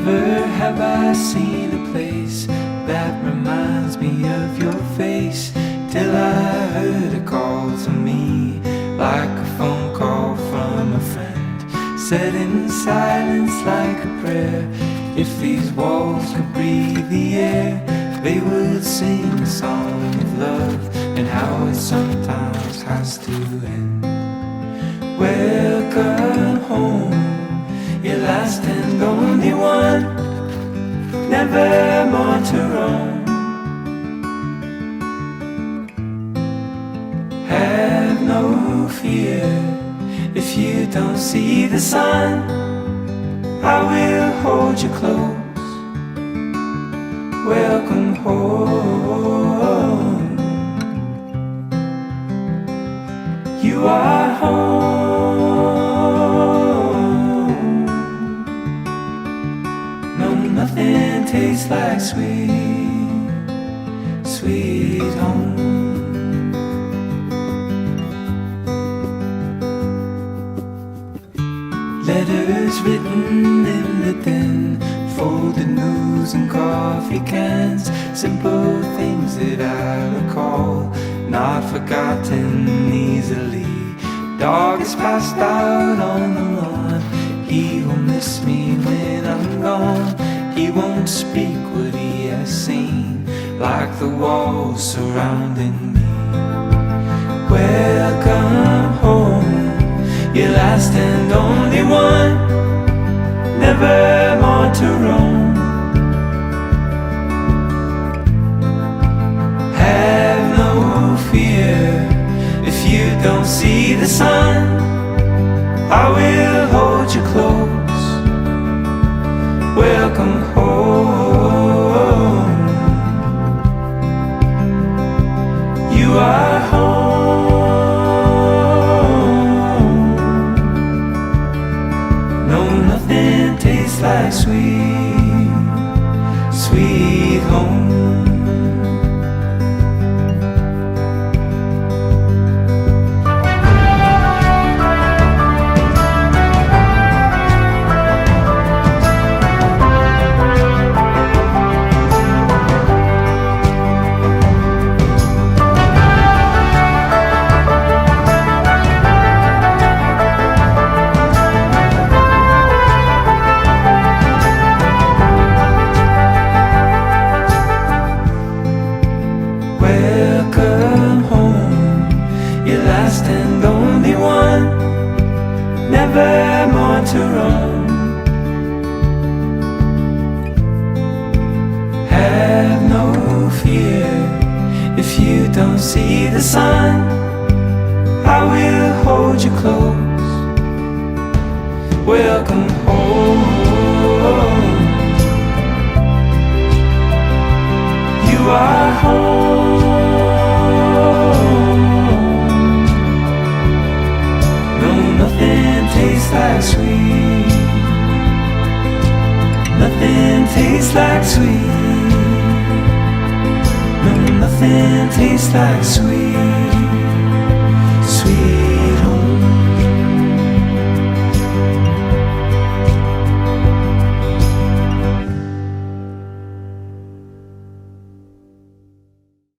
Never have I seen a place that reminds me of your face, till I heard a call to me, like a phone call from a friend, said in silence like a prayer. If these walls could breathe the air, they would sing a song of love, and how it sometimes has to end. Welcome home, your last and only one, never more to roam. Have no fear, if you don't see the sun, I will hold you close. Welcome home, you are home. No, nothing tastes like sweet, sweet home. Letters written in the den, folded news and coffee cans, simple things that I recall, not forgotten easily. Dog is passed out on the lawn, he will miss me when I'm gone. He won't speak what he has seen, like the walls surrounding me. Welcome home, your last and only one, never more to roam. Have no fear, if you don't see the sun, I will hold you close. Welcome home, you are home. No, nothing tastes like sweet, sweet home. Welcome home, your last and only one, never more to roam. Have no fear, if you don't see the sun, I will hold you close. Welcome home, you are home. Nothing tastes like sweet, nothing tastes like sweet. No, nothing tastes like sweet, sweet.